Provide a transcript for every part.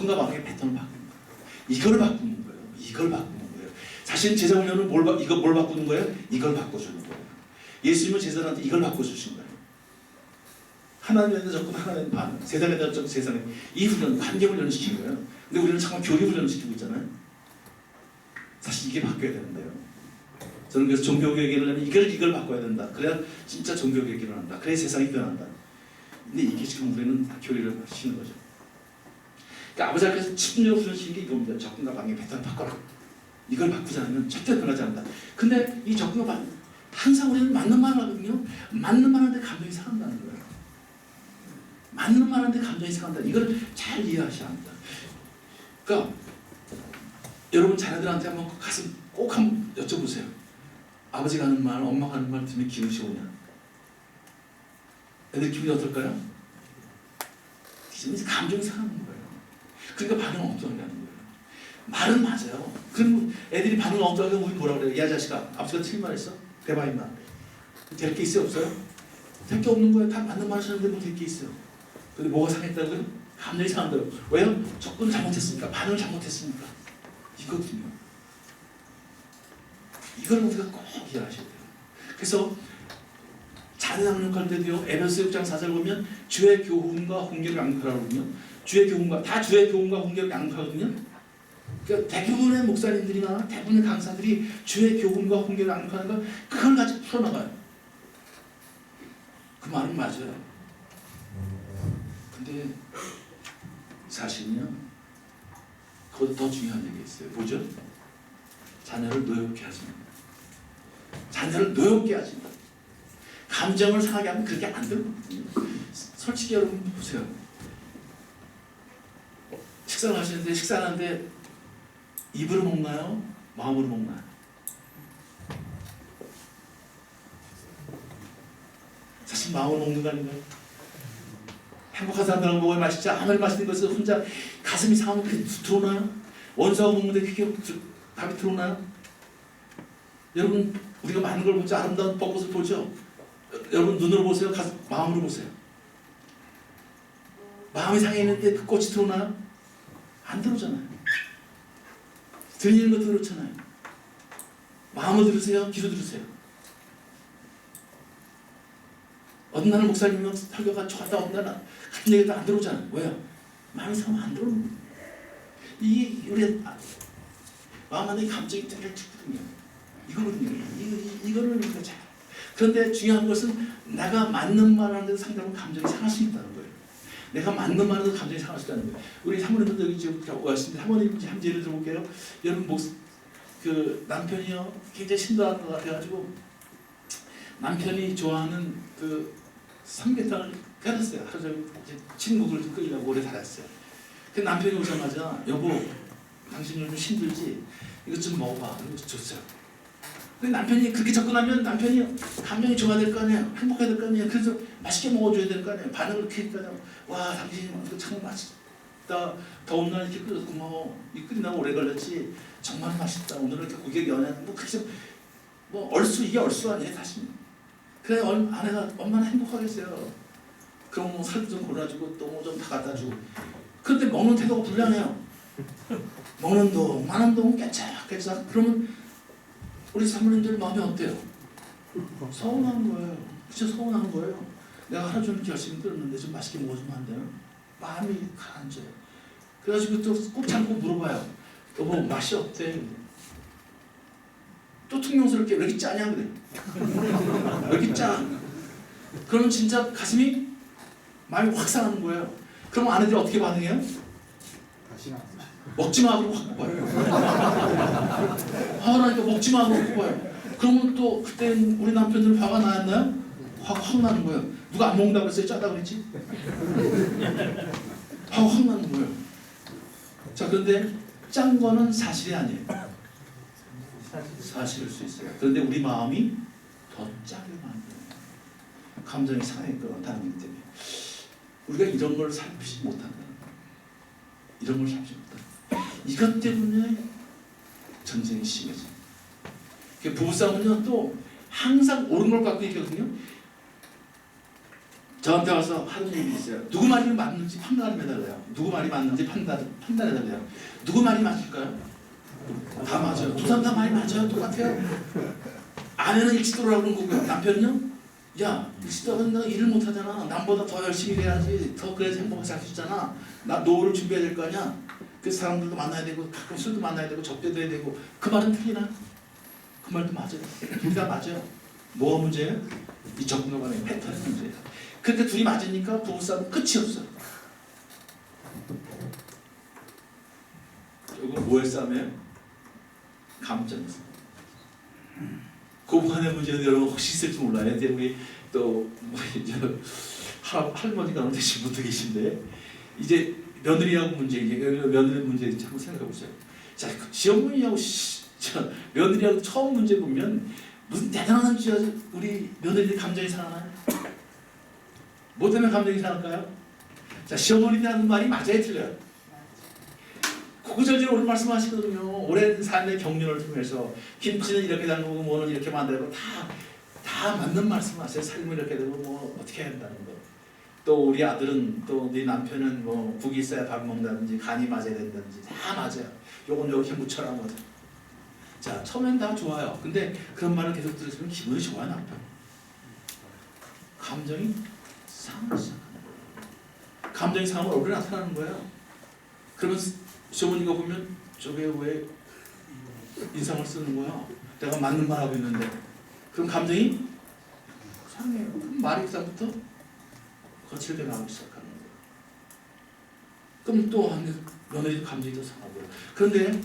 접근과 방향의 패턴을 바꾸는 거예요. 이걸 바꾸는 거예요. 이걸 바꾸는 거예요. 사실 제자 훈련은 뭘 바꾸는 거예요? 이걸 바꿔주는 거예요. 예수님은 제자들한테 이걸 바꿔주신 거예요. 하나님에 대한 접근, 하나님에 대한 반응, 세상에 대한 접근, 세상에 이 훈련, 관계 훈련을 시킨 거예요. 근데 우리는 정말 교리 훈련을 시키고 있잖아요. 사실 이게 바뀌어야 되는데요. 저는 그래서 종교개혁을 하면 이걸 바꿔야 된다. 그래야 진짜 종교개혁이 일어난다. 그래야 세상이 변한다. 근데 이게 지금 우리는 교리를 시키는 거죠. 그러니까 아버지 앞에서 집중적으로 훈련시키는 게 이겁니다. 접근과 방향의 패턴을 바꿔라. 이걸 바꾸지 않으면 절대 변하지 않는다. 근데 이 접근과 방향, 항상 우리는 맞는 말을 하거든요. 맞는 말하는데 감정이 상한다는 거예요. 맞는 말하는데 감정이 상한다. 이걸 잘 이해하셔야 합니다. 그러니까 여러분 자녀들한테 한번 가서 꼭 한번 여쭤보세요. 아버지가 하는 말, 엄마가 하는 말 들으면 기분이 좋으냐? 애들 기분이 어떨까요? 기분이 감정이 상하는 거예요. 그러니까 반응 엉뚱하게 하는 거예요. 말은 맞아요. 그럼 애들이 반응 엉뚱하게 하면 우리 뭐라 그래요? 야 자식아, 아버지가 틀린 말 했어? 대박 임마. 될 게 있어요? 없어요? 될 게 없는 거예요. 다 맞는 말 하시는데 뭐 될 게 있어요? 근데 뭐가 상했다고요? 감정이 상한다고요. 왜요? 접근을 잘못했으니까, 반응을 잘못했으니까. 이거거든요. 이걸 우리가 꼭 이해하셔야 돼요. 그래서 자녀 양육할 때도요, 에베소 6장 4절 보면 주의 교훈과 훈계를 양육하라거든요. 주의 교훈과, 다 주의 교훈과 훈계를 양육하거든요. 그러니까 대부분의 목사님들이나 대부분의 강사들이 주의 교훈과 훈계를 양육하는 거, 그걸 가지고 풀어나가요. 그 말은 맞아요. 근데 사실은요, 그것도 더 중요한 얘기가 있어요. 뭐죠? 자녀를 노엽게 하십니다. 자녀를 노엽게 하십니다. 감정을 상하게 하면 그렇게 안 되거든요. 솔직히 여러분 보세요. 식사를 하시는데 식사하는데 입으로 먹나요? 마음으로 먹나요? 사실 마음으로 먹는 거 아닌가요? 행복한 사람들하고 먹어야 맛있지. 아무리 맛있는 것을 혼자 가슴이 상하면 그게 들어오나요? 원수하고 먹는데 그게 답이 들어오나요? 여러분 우리가 많은 걸 보죠. 아름다운 벚꽃을 보죠. 여러분 눈으로 보세요? 마음으로 보세요. 마음이 상해 있는데 그 꽃이 들어오나요? 안 들어오잖아요. 들리는 것도 그렇잖아요. 마음으로 들으세요? 귀로 들으세요? 어떤 날은 목사님은 설교가 좋았다, 어떤 날은 같은 얘기도 안 들어오잖아요. 왜요? 마음이 상하면 안 들어오는 거예요. 이게 우리 마음 안에 감정이 되게 죽거든요. 이거거든요. 이거를 우리가 잘. 그런데 중요한 것은 내가 맞는 말 하는데 상대방은 감정이 상할 수 있다는 거예요. 내가 맞는 말 하는데 감정이 상할 수 있다는 거예요. 우리 사모님들 여기 지금 왔습니다. 사모님 한 예를 들어볼게요. 여러분 그 남편이요 굉장히 신도한 것 같아가지고 남편이 좋아하는 그 삼계탕을 끓였어요. 하루 종일 친구를 좀 끓이려고 오래 살았어요. 그 남편이 오자마자 여보 당신 요즘 힘들지? 이것 좀 먹어봐. 그리고 줬어요. 근데 남편이 그렇게 접근하면 남편이 감정이 좋아야 될 거 아니에요. 행복해야 될 거 아니에요. 그래서 맛있게 먹어줘야 될 거 아니에요. 반응을 이렇게 하니까 와 당신이 이거 참 맛있다. 더운 날 이렇게 끓여서 고마워. 이 끓이나고 오래 걸렸지. 정말 맛있다. 오늘 이렇게 고기가 연한 뭐 그렇게 뭐 얼쑤 이게 얼쑤 아니에요 사실. 그래 아내가 얼마나 행복하겠어요. 그럼 뭐 살도 좀 골라주고 또 뭐 좀 다 갖다 주고. 그런데 먹는 태도가 불량해요. 먹는 동 마는 동 깨짝깨짝. 그러면 우리 사모님들 마음이 어때요? 서운한 거예요. 진짜 서운한 거예요. 내가 하루 종일 열심히 끓였는데 좀 맛있게 먹어주면 안 돼요? 마음이 가라앉아요. 그래가지고 또 꼭 참고 물어봐요. 여보 맛이 어때? 또 퉁명스럽게 왜 이렇게 짜냐 그래. 왜 이렇게 짜? 그러면 진짜 가슴이 마음이 확 상하는 거예요. 그럼 아내들이 어떻게 반응해요? 먹지 마 하고 확 뽑아요. 화가 나니까 먹지 마 하고 뽑아요. 그러면 또 그때 우리 남편들 화가 나였나요? 화가 확 나는 거예요. 누가 안 먹는다고 그랬어요? 짜다 그랬지? 화가 확 나는 거예요. 자 그런데 짠 거는 사실이 아니에요. 사실일 수 있어요. 그런데 우리 마음이 더 짜게 만들어요. 감정이 상하게 끌어다니기 때문에 우리가 이런 걸 살피지 못한다는 거예요. 이런 걸 살피지 못한다. 이것 때문에 전쟁이 심해져요. 부부싸움은요 또 항상 옳은 걸 갖고 있거든요. 저한테 와서 하는 얘기 있어요. 누구 말이 맞는지 판단을 해달래요. 누구 말이 맞는지 판단해달래요. 누구 말이 맞을까요? 다 맞아요. 두 사람 다 말이 맞아요. 똑같아요. 아내는 일찍 들어오라고 그런 거고요. 남편은요? 야, 일찍 들어가면 너 일을 못하잖아. 남보다 더 열심히 일해야지. 더 그래야지 행복하게 살 수 있잖아. 나 노후를 준비해야 될 거 아니야. 그 사람들도 만나야 되고 가끔 술도 만나야 되고 접대도 해야 되고. 그 말은 틀리나? 그 말도 맞아요. 둘 다 맞아요. 뭐가 문제예요? 이 접근과 관의 패턴이 문제예요. 그렇게 둘이 맞으니까 부부싸움 끝이 없어요. 이거 뭐의 싸움이에요? 감정 싸움. 고부간의 문제는 여러분 혹시 있을지 몰라요. 우리 또 할머니가 어느 되신 분도 계신데 이제 며느리하고 문제, 며느리 문제 한번 생각해 보세요. 자, 시어머니하고 며느리하고 처음 문제 보면 무슨 대단한 주제 우리 며느리들 감정이 상하나요? 뭐 때문에 감정이 상할까요? 자, 시어머니라는 말이 맞아요, 틀려요? 구구절절 오늘 말씀하시거든요. 오랜 삶의 경륜을 통해서 김치는 이렇게 담그고 뭐는 이렇게 만들고 다 맞는 말씀하세요. 삶을 이렇게 되고 뭐 어떻게 해야 한다는 거. 또 우리 아들은 또 네 남편은 뭐 국이 있어야 밥 먹는다든지 간이 맞아야 된다든지 다 맞아요. 요건 이렇게 묻혀라 뭐. 자, 처음엔 다 좋아요. 근데 그런 말을 계속 들으시면 기분이 좋아요, 나빠요? 감정이 상하기 시작하는 거예요. 감정이 상하면 얼굴에 나타나는 거예요. 그러면 시어머니가 보면 저게 왜 인상을 쓰는 거야? 내가 맞는 말 하고 있는데. 그럼 감정이 상해요. 그럼 말이 그다음부터 거칠게 나오기 시작하는 거예요. 그럼 또 며느리도 감정이 더 상하고요. 그런데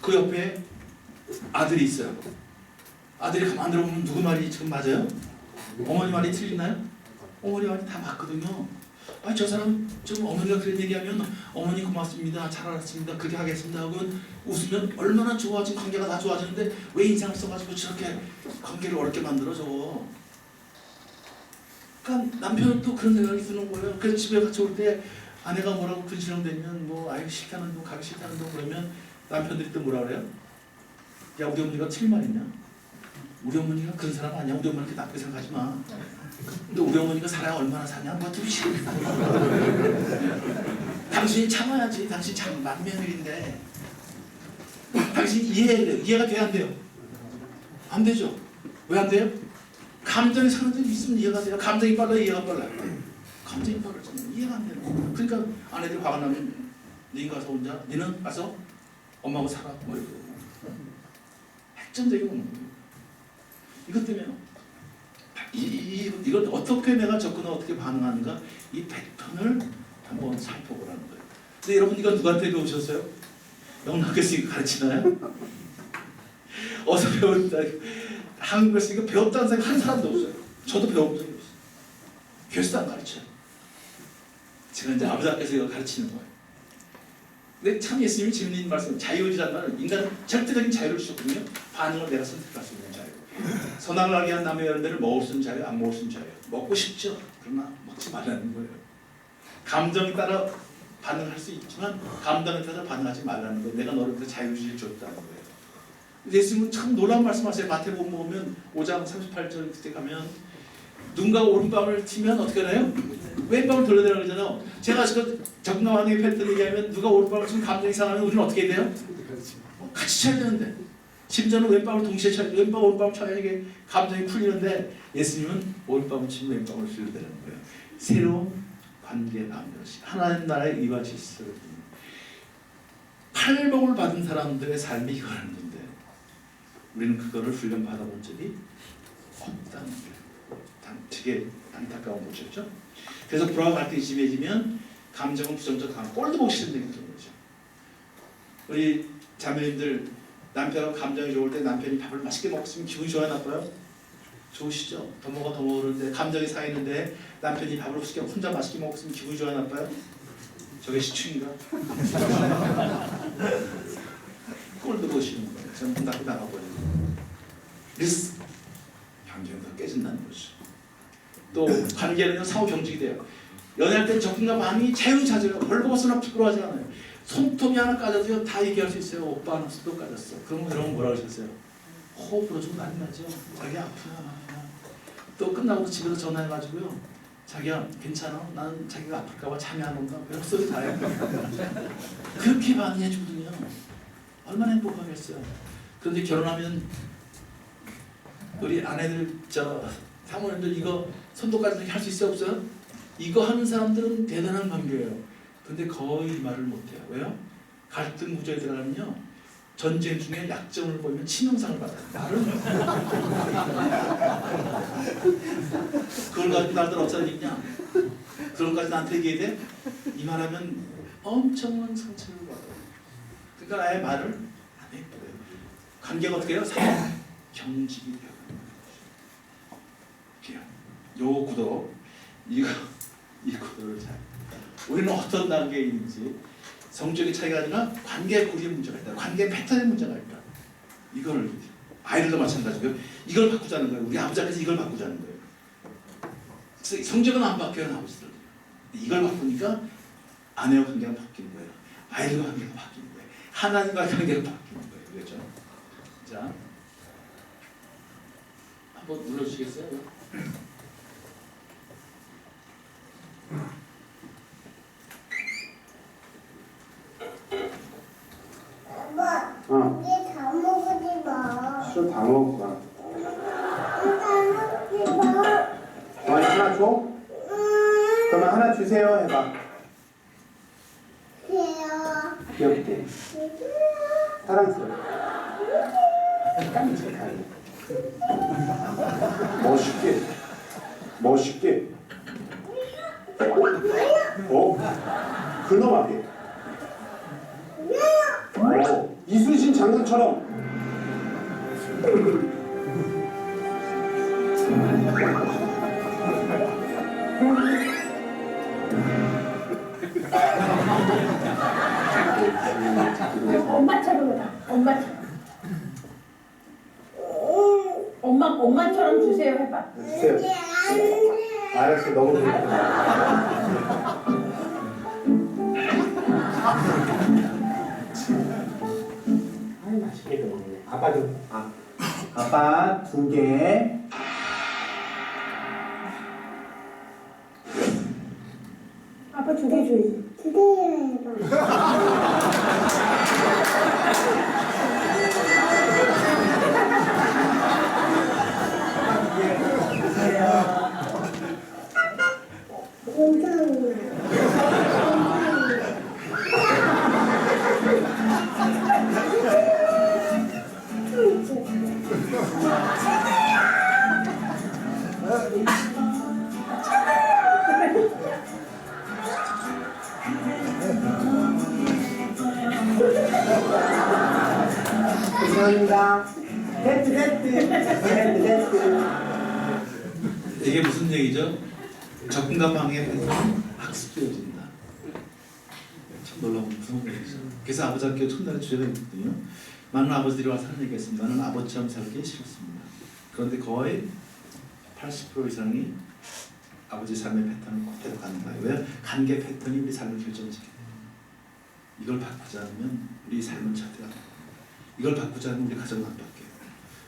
그 옆에 아들이 있어요. 아들이 가만 들어보면 누구 말이 지금 맞아요? 어머니 말이 틀리나요? 어머니 말이 다 맞거든요. 아, 저 사람 좀 어머니가 그런 얘기하면 어머니 고맙습니다. 잘 알았습니다. 그렇게 하겠습니다 하고 웃으면 얼마나 좋아진 관계가 다 좋아지는데 왜 인상을 써가지고 저렇게 관계를 어렵게 만들어 저거. 그러니까 남편은 또 그런 생각이 드는 거예요. 그래서 집에 같이 올 때 아내가 뭐라고 근시렁대면 뭐 아이고 싫다는 둥 가기 싫다는 둥 그러면 남편들이 또 뭐라 그래요? 야, 우리 어머니가 틀린 말 있냐? 우리 어머니가 그런 사람 아니야. 우리 어머니 그렇게 나쁘게 생각하지 마. 근데 우리 어머니가 살아야 얼마나 사냐? 뭐 두시. 당신이 참아야지. 당신 참 만며느리인데. 당신 이해해야 돼요. 이해가 돼야 안 돼요? 안 되죠. 왜 안 돼요? 감정이 사는 데 있으면 이해가 돼요. 감정이 빨라요, 이해가 빨라요. 감정이 빨라지면 이해가 안 되는 거예요. 그러니까 아내들이 화가 나면 니 가서 혼자, 니는 가서 엄마하고 살아. 뭐 이렇게. 핵전쟁이 오는 거예요. 이것 때문에 이걸 어떻게 내가 접근하고 어떻게 반응하는가 이 패턴을 한번 살펴보라는 거예요. 근데 여러분 이건 누구한테 배우셨어요? 영락교수 이거 가르치나요? 어디서 배웠다? 한국에서 이거 배웠다는 사람이 한 사람도 없어요. 저도 배워본 적이 없어요. 교수도 안 가르쳐요. 제가 이제 아버지 앞에서 이거 가르치는 거예요. 근데 참 예수님이 재밌는 말씀, 자유의지라는 말은 인간은 절대적인 자유를 주셨거든요. 반응을 내가 선택할 수 있는 자유. 선악을 알게 한 남의 열매를 먹을 수 있는 자유, 안 먹을 수 있는 자유. 먹고 싶죠. 그러나 먹지 말라는 거예요. 감정에 따라 반응할 수 있지만 감정에 따라 반응하지 말라는 거예요. 내가 너를 위해서 자유의지를 줬다는 거예요. 예수님은 참 놀라운 말씀하세요. 마태복음 보면 5장 38절 그때 가면 누군가 오른밤을 치면 어떻게 해요? 왼밤을 돌려내라고 그러잖아요. 제가 지금 적나와의 패턴 얘기하면 누가 오른밤을 치면 감정이 상하면 우리는 어떻게 해야 돼요? 같이 쳐야 되는데 심지어는 왼밤을 동시에 쳐야 왼밤 오른밤을 쳐야 이게 감정이 풀리는데 예수님은 오른밤을 치면 왼밤을 돌려내라는 거예요. 새로운 관계 만들어시 하나님 나라의 이와 질서를 팔복을 받은 사람들의 삶이 이거라는 건데 우리는 그거를 훈련 받아본 적이 없다는 거예요. 되게 안타까운 것이죠. 그래서 불화가 갈등이 심해지면 감정은 부정적 강한 꼴도 보기 싫은 얘기 되는 거죠. 우리 자매님들 남편하고 감정이 좋을 때 남편이 밥을 맛있게 먹었으면 기분이 좋아요, 나빠요? 좋으시죠? 더 먹어 그러는데 감정이 상했는데 남편이 밥을 혼자 맛있게 먹었으면 기분이 좋아요, 나빠요? 저게 시충인가? 꼴도 보기 싫은 거예요. 저는 문 닫고 나가버리는 거예요. 그래서 감정이 더 깨진다는 거죠. 또 관계는 상호 경직이 돼요. 연애할 때 적응과 반응이 자유자재로 벌거벗으나 부끄러워하지 않아요. 손톱이 하나 까져도요 다 얘기할 수 있어요. 오빠 하나 손톱 까졌어. 그러면 여러분 뭐라고 하셨어요? 호흡 불어주면 난리 나죠. 자기 아프나. 또 끝나고 집에서 전화해가지고요. 자기야 괜찮아? 나는 자기가 아플까봐 잠이 안 온다. 왜 헛소리 다 해? 그렇게 많이 해주거든요. 얼마나 행복하겠어요. 그런데 결혼하면 우리 아내들 사모님들 이거 손도까지 할 수 있어요 없어요? 이거 하는 사람들은 대단한 관계예요. 근데 거의 말을 못해요. 왜요? 갈등 구조에 들어가면요 전쟁 중에 약점을 보이면 치명상을 받아요. 말을 그걸 가지고 나한테 어쩌다 있냐? 그런 것까지 나한테 얘기해야 돼? 이 말하면 엄청난 상처를 받아요. 그러니까 아예 말을 안 해버려요. 관계가 어떻게 해요? 경직이 돼요. 요 구도 이 구도를 잘 우리는 어떤 단계에 있는지 성적인 차이가 아니라 관계 구조의 문제가 있다. 관계 패턴의 문제가 있다. 이걸 아이들도 마찬가지고요. 이걸 바꾸자는 거예요. 우리 아버지께서 이걸 바꾸자는 거예요. 성적은 안 바뀌어요. 아버지들. 이걸 바꾸니까 아내와 관계가 바뀌는 거예요. 아이들과 관계가 바뀌는 거예요. 하나님과 관계가 바뀌는 거예요. 그렇죠? 자, 한번 눌러주시겠어요? 엄마, 이게 다 먹지 마. 싫어 다 먹었구나. 다 먹지 마. 어머니 하나 줘? 그러면 하나 주세요 해봐. 그래요. 귀엽게. 사랑스러워. 깜찍하게. 멋있게. 멋있게. 근엄하게. 이순신 장군처럼. 엄마처럼 해라. 엄마처럼. 엄마처럼 주세요 해봐. 주세요. 이제 안 돼. 알았어, 너무 좋다. 아유, 맛있게 먹네. 아빠도, 아빠 2개. 아빠 2개 줘야지. 기대해봐. 감사합니다. 세트. 이게 무슨 얘기죠? 적군과 방해 학습되어진다. 참 놀라운 무서운 얘기죠. 그래서 아버지 학교 첫날에 주제가 있거든요. 많은 아버지들이 와서 하는 얘기했습니다. 나는 아버지처럼 살기 싫습니다. 그런데 거의 80% 이상이 아버지 삶의 패턴을 그대로 가는 거예요. 왜? 관계 패턴이 우리 삶을 결정짓기 때문에. 이걸 바꾸지 않으면 우리 삶은 절대 안 바뀌어요. 이걸 바꾸지 않으면 우리 가정은 안 바뀌어요.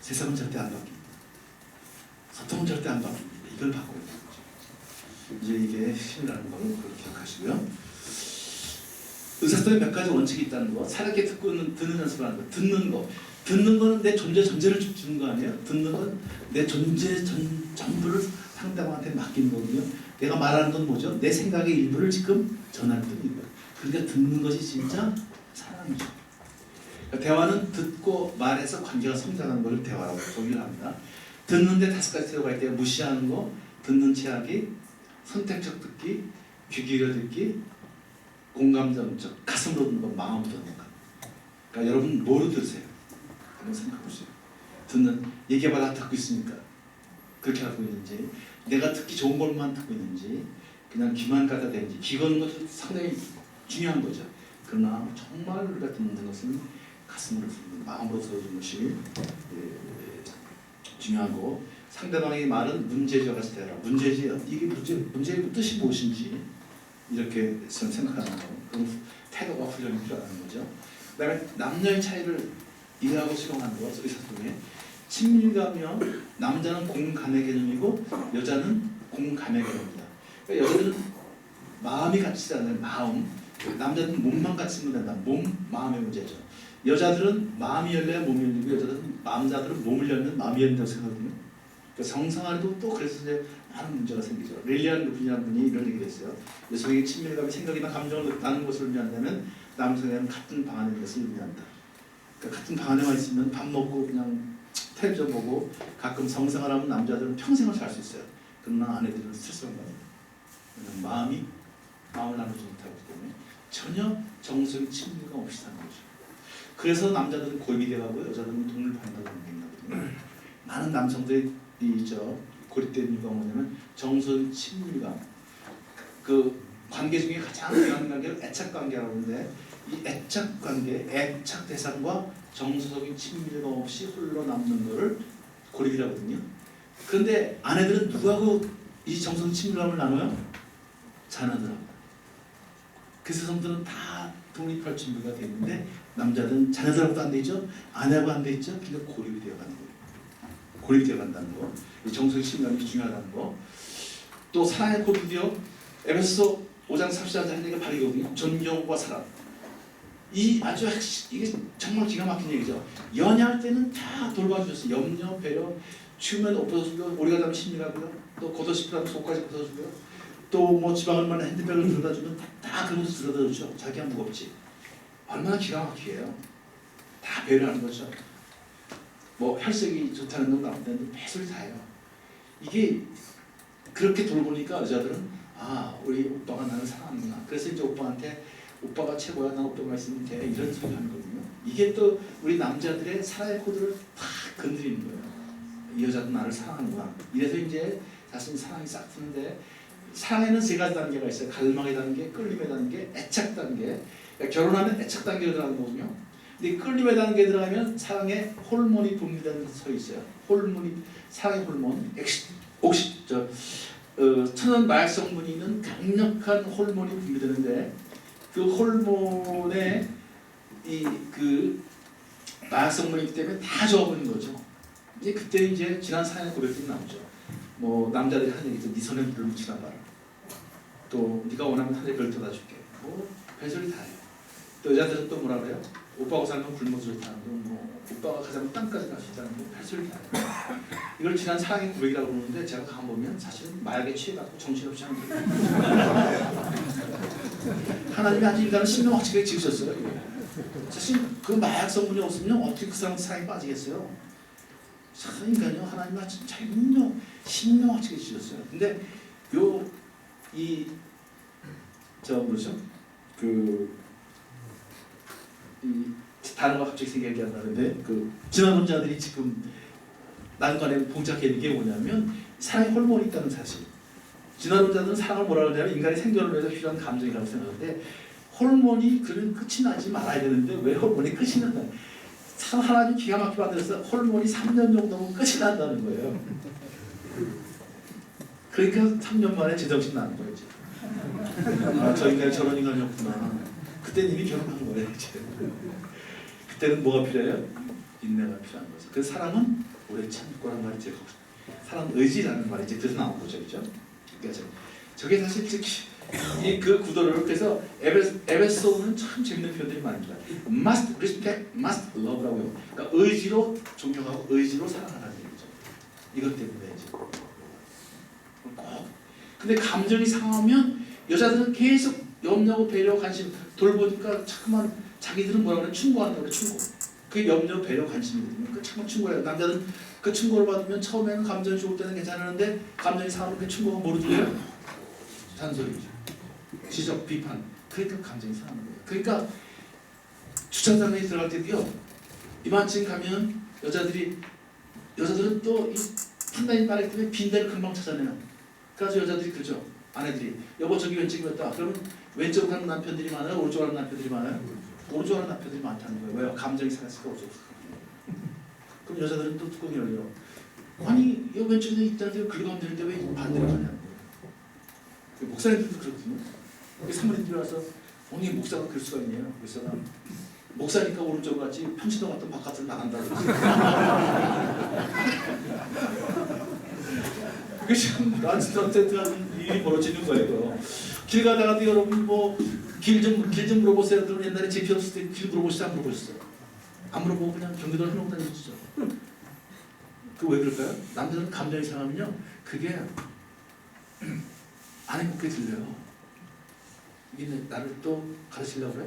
세상은 절대 안 바뀝니다. 소통은 절대 안 바뀝니다. 이걸 바꿔야 되는 거죠. 이제 이게 힘이라는 걸 기억하시고요. 의사소통에 몇 가지 원칙이 있다는 거, 살게 듣는 연습을 하는 거, 듣는 거는 내 존재 전제를 주는 거 아니에요? 듣는 건 내 존재 전부를 상대방한테 맡기는 거거든요. 내가 말하는 건 뭐죠? 내 생각의 일부를 지금 전할 뿐이고요. 그러니까 듣는 것이 진짜 사랑이죠. 그러니까 대화는 듣고 말해서 관계가 성장하는 걸 대화라고 정의를 합니다. 듣는데 5가지 태도가 있대요. 무시하는 거, 듣는 체하기, 선택적 듣기, 귀 기울여 듣기, 공감정적, 가슴으로 듣는 거, 마음으로 듣는 거. 그러니까 여러분 뭐로 들으세요? 한번 생각해 보세요. 듣는, 얘기해봐라 듣고 있으니까 그렇게 하고 있는지, 내가 듣기 좋은 것만 듣고 있는지, 그냥 귀만 갖다 대는지, 귀 거는 것도 상당히 중요한 거죠. 그러나 정말 우리가 듣는 것은 가슴으로 듣는, 마음으로 들어주는 것이 중요하고, 상대방의 말은 문제지와 같이 대하라. 문제지, 이게 문제의 뜻이 무엇인지 이렇게 생각하는 거. 그럼 태도가 훈련이 필요하다는 거죠. 그다음에 남녀의 차이를 이해하고 수용하는 거. 의사소통에 친밀감이요. 남자는 공감의 개념이고 여자는 공감의 개념입니다. 그러니까 여자들은 마음이 같이잖아요. 마음. 남자들은 몸만 같이면 된다. 몸, 마음의 문제죠. 여자들은 마음이 열려야 몸이 열리고 남자들은 몸을 열면 마음이 열린다고 생각하거든요. 그러니까 성생활도 또 그래서 이제 많은 문제가 생기죠. 렐리안 루핀이라는 분이 이런 얘기를 했어요. 여성에게 친밀감이 생각이나 감정을 나는 것을 의미한다면 남성에게는 같은 방 안에 것을 의미한다. 그러니까 같은 방 안에만 있으면 밥 먹고 그냥 텔레비전 보고 가끔 성생활하면 남자들은 평생을 살 수 있어요. 그러나 아내들은 스트레스를 받습니다. 마음을 나누지 못하기 때문에 전혀 정서의 친밀감 없이 사는 거죠. 그래서 남자들은 고립이 되고 여자들은 돈을 받는다고 생각하거든요. 많은 남성들이 고립된 이유가 뭐냐면 정서의 친밀감. 그 관계 중에 가장 중요한 관계를 애착관계라고 하는데 이 애착관계, 애착 대상과 정서적인 친밀감 없이 홀로 남는 것을 고립이라고 하거든요. 그런데 아내들은 누구하고 이 정서적 친밀감을 나눠요? 자녀들하고. 그래서 성들은 다 독립할 준비가 되어 있는데 남자들은 자녀들하고도 안 돼 있죠? 아내하고 안 돼 있죠? 그러니까 고립이 되어가는 거예요. 고립이 되어간다는 거. 이 정서적 친밀감이 중요하다는 거. 또 사랑의 코드도요. 에베소 5장 34절 한 얘기가 바로 이거거든요. 존경과 사랑. 이 아주 이게 정말 기가 막힌 얘기죠. 연애할 때는 다 돌봐주셨어요. 염려, 배려, 추우면 옷 벗어주고요. 오래 가자면 심리하고요. 또 걷어 싶으면 속까지 벗어주고요. 또 뭐 지방을 만나 핸드백을 들여다주면 다 그런 것도 들여다주죠. 자기가 무겁지. 얼마나 기가 막히게요. 다 배려하는 거죠. 뭐 혈색이 좋다는 건 나쁜데 배소리 다 해요. 이게 그렇게 돌보니까 여자들은 우리 오빠가 나를 사랑하는구나. 그래서 이제 오빠한테 오빠가 최고야. 난 오빠가 있으면 돼. 이런 소리 하는 거거든요. 이게 또 우리 남자들의 사랑의 코드를 다 건드리는 거예요. 이 여자도 나를 사랑하는구나. 이래서 이제 자신이 사랑이 싹 트는데 사랑에는 세 가지 단계가 있어요. 갈망의 단계, 끌림의 단계, 애착 단계. 그러니까 결혼하면 애착 단계로 들어가는 거거든요. 근데 끌림의 단계에 들어가면 사랑의 호르몬이 분비되는 서 있어요. 사랑의 호르몬, 천연 마약 성분이 있는 강력한 호르몬이 분비되는데 그 호르몬의 그 마약 성분이기 때문에 다 저어버리는 거죠. 이제 그때 이제 지난 사연의 고백들이 나오죠. 뭐 남자들이 하는 얘기죠. 네 손에 물을 묻히나 봐라. 또 네가 원하면 하늘에 별 떠다 줄게. 뭐 별소리 다 해요. 또 여자들은 또 뭐라 그래요? 오빠하고 살면 굶어 죽었다는 거, 뭐 오빠가 가자면 땅까지 갈 수 있다는 거, 별소리 다 해요. 이걸 지난 사랑의 고백이라고 그러는데 제가 가보면 사실은 마약에 취해갖고 정신없이 하는 거예요. 하나님이 아주 인간을 신명확실하게 지으셨어요. 사실 그 마약 성분이 없으면 어떻게 그 사람 사랑에 빠지겠어요? 그러니까요, 하나님은 진짜 신명확실하게 지으셨어요. 근데 뭐죠? 이 단어가 갑자기 생각이 안 나는데 지난 혼자들이 지금 난관에 봉착해 있는 게 뭐냐면 사랑의 호르몬이 있다는 사실. 지난 혼자들은 사랑을 뭐라 그러냐면 인간의 생존을 위해서 필요한 감정이라고 생각하는데 호르몬이 그런 끝이 나지 말아야 되는데 왜 호르몬이 끝이 난다? 참 하나님 기가 막히게 만들어서 호르몬이 3년 정도면 끝이 난다는 거예요. 그러니까 3년 만에 제정신 나는 거예요. 저 인간이 저런 인간이었구나. 그때는 이미 결혼한 거예요. 이제. 그때는 뭐가 필요해요? 인내가 필요한 거죠. 그래서 사랑은 오래 참고란 말이죠. 사랑은 의지라는 말이 이제 그래서 나온 거죠. 그죠? 그러니까 저게 사실 그 구도를 그래서 에베소는 참 재밌는 표현들이 많습니다. Must respect, must love라고요. 그러니까 의지로 존경하고 의지로 사랑하라는 얘기죠. 이것 때문에 이제 꼭. 근데 감정이 상하면 여자들은 계속 염려하고 배려, 관심 돌보니까 자꾸만 자기들은 뭐라 그래? 충고한다고 그래. 충고. 그게 염려, 배려, 관심이거든요. 그 자꾸만 충고해요. 남자들은 그 충고를 받으면 처음에는 감정이 좋을 때는 괜찮은데 감정이 상하면 그 충고가 뭐로 들려요? 잔소리죠. 지적, 비판. 그러니까 감정이 상하는 거예요. 그러니까 주차장에 들어갈 때도요. 이만큼 가면 여자들은 또 이 판단이 빠르기 때문에 빈대를 금방 찾아내요. 그래서 여자들이 그러죠. 아내들이 여보 저기 왼쪽이었다. 그러면 왼쪽으로 가는 남편들이 많아요? 오른쪽으로 가는 남편들이 많아요? 오른쪽으로 가는 남편들이 많다는 거예요. 왜요? 감정이 상했을까 오른쪽으로 그럼 여자들은 또 뚜껑이 열려. 아니 이 왼쪽에 있다는데 긁어가면 되는데 왜 반대로 가냐는 거예요. 목사님들도 그렇거든요. 사모님들이 와서 언니 목사가 그럴 수가 있네요. 그래서 목사니까 오른쪽으로 갔지 평신도 같은 바깥으로 나간다고 그러니까 그게 참 난센트한 일이 벌어지는 거예요. 길 가다가도 여러분 뭐 길 좀 물어보세요. 그럼 옛날에 제피 없을 때 길 물어보시죠? 안 물어보셨어요? 안 물어보고 그냥 경기도를 흘러고 다니시죠. 그 왜 그럴까요? 남자들은 감정이 상하면요, 그게 안 행복해 들려요. 이게 나를 또 가르치려고 그래?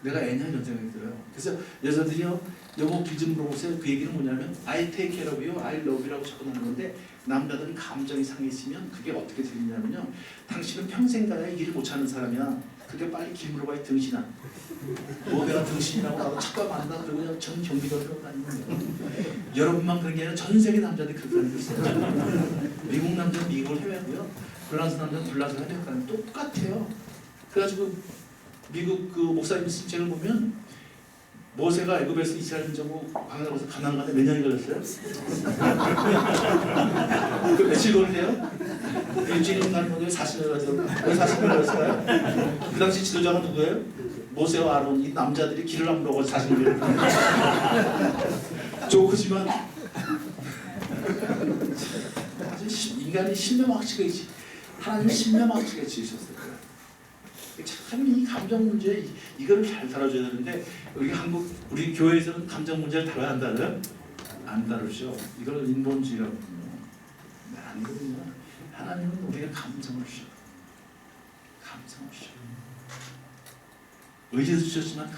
내가 애냐 이런 생각이 들어요. 그래서 여자들이요, 여보 길 좀 물어보세요. 그 얘기는 뭐냐면 I take care of you, I love you라고 자꾸 하는 건데, 남자들은 감정이 상해지면 그게 어떻게 들리냐면요, 당신은 평생 가야 일을 못 찾는 사람이야. 그게 빨리 길 물어봐 이 등신아. 뭐 내가 등신이라고 나도 착각 안 한다. 그러고 그냥 전 경기도를 하고 다니는 거예요. 여러분만 그런 게 아니라 전 세계 남자들이 그렇게 하는 거 있어요. 미국 남자는 미국을 해외고요, 불란스 남자는 불란스를 해외고 똑같아요. 그래가지고 미국 그 목사님 쓴 책을 보면 모세가 애굽에서 이스라엘 민족을 광야로서 가나안 가는데 몇 년이 걸렸어요? 그 며칠 걸리네요? 일주일인가 40년 걸렸어요. 왜 40년 걸렸을까요? 그 당시 지도자가 누구예요? 모세와 아론, 이 남자들이 길을 안 물어봐서 40년 걸렸어요. 좋지만 인간이 신명확실하게 하나님 신명확실하게 지으셨어요. 참 이 감정 문제 이거를 잘 다뤄줘야 되는데, 우리 교회에서는 감정 문제를 다뤄야 한다는 안 다루죠. 이걸 인본주의라고 하거든요. 아니거든요. 하나님은 우리가 감정을 주셔. 감정을 주셔. 의지도 주셨지만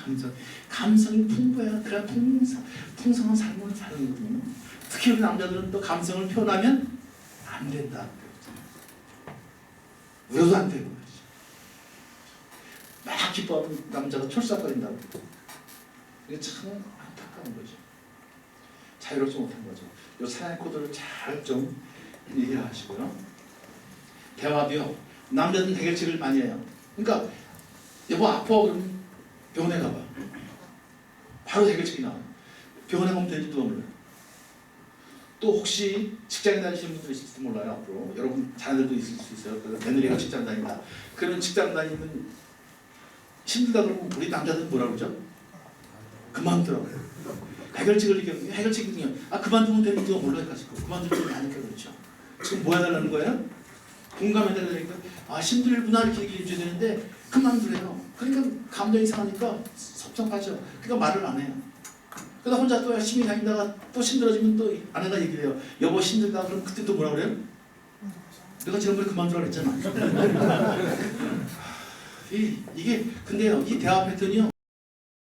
감성이 풍부해야 그래야 풍성한 삶을 사는 거거든요. 특히 우리 남자들은 또 감성을 표현하면 안 된다. 왜도 안 되고. 막 기뻐하는 남자가 철썩거린다고. 이게 참 안타까운 거죠. 자유롭지 못한 거죠. 이 사랑의 코드를 잘 좀 이해하시고요. 대화비요. 남자들은 해결책을 많이 해요. 그러니까 여보 아파 그러면 병원에 가봐. 바로 해결책이 나와요. 병원에 가면 되지 누가 몰라요. 또 혹시 직장에 다니시는 분들 있을지 몰라요. 앞으로 여러분 자녀들도 있을 수 있어요. 며느리가 직장 다닌다. 그러면 직장 다니면 힘들다 그러면 우리 남자들은 뭐라 그러죠? 그만두라고요. 해결책을 얘기하면 해결책이 그냥 그만두면 되는 누가 몰라요. 그만두면 아니까 그렇죠. 지금 뭐 해달라는 거예요? 공감해달라니까 힘들구나 이렇게 얘기해 줘야 되는데 그만두래요. 그러니까 감정이 상하니까 섭섭하죠. 그러니까 말을 안 해요. 그러다 혼자 또 열심히 다니다가 또 힘들어지면 또 아내가 얘기를 해요. 여보 힘들다 그러면 그때 또 뭐라 그래요? 내가 지난번에 그만두라 그랬잖아. 이게 근데요, 이 대화 패턴이요,